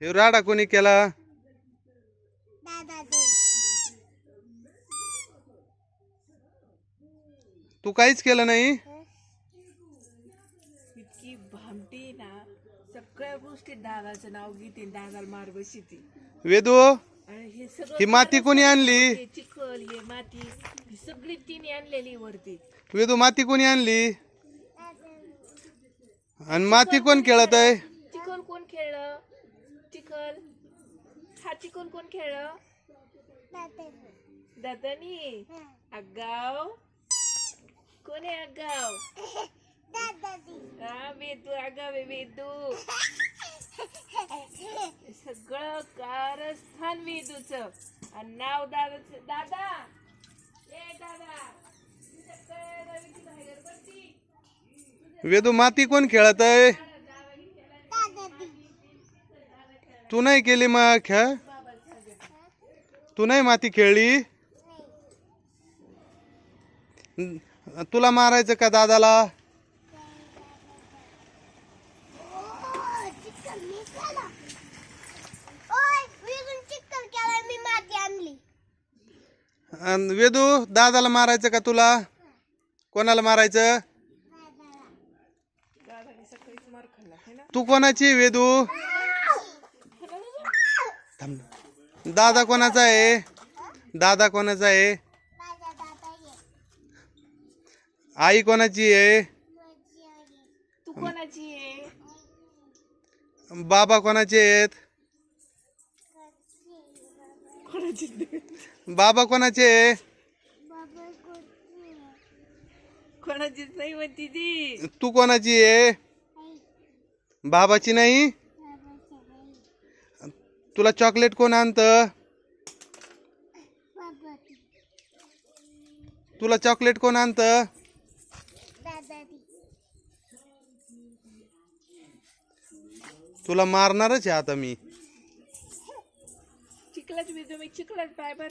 हे राडा कोणी केला? तू काहीच केलं नाही. इतकी भामटी ना, सगळ्या गोष्टी दादाचं नाव घेते, दादाला मार बसती. वेदू, आणि हे सगळं ही माती कोणी आणली? हे चिखल, हे माती, ही सगळी तिने आणलेली वरती. वेदू, माती कोणी आणली? आणि माती कोण खेळत आहे? चिखल कोण खेळलं? चिखल, हा चिखल कोण खेळलं? दादानी. आगाव कोण आहे? आगाव हा वेदू, आगाव आहे वेदू. सगळं कारस्थान वेदूच आणि नाव दादाच. दादा, ए दादा, वेदू, माती कोण खेळत आहे? तू नाही केली मग खेळ? तू नाही माती खेळली? तुला मारायचं का दादाला? वेदू, दादाला मारायचं का तुला? कोणाला मारायचं? तू कोणाची वेदू? दादा कोणाचा आहे? दादा कोणाचा आहे? आई कोणाची आहे? तू कोणाची आहे? बाबा कोणाचे आहेत? बाबा कोणाचे आहे? कोणाचीच नाही म्हणती ती. तू कोणाची आहे? बाबाची नाही? तुला चॉकलेट कोण आणतं? तुला चॉकलेट कोण आणतं? तुला मारणारच आहे आता मी. चिखलाच मी चिखलाच पाय भर.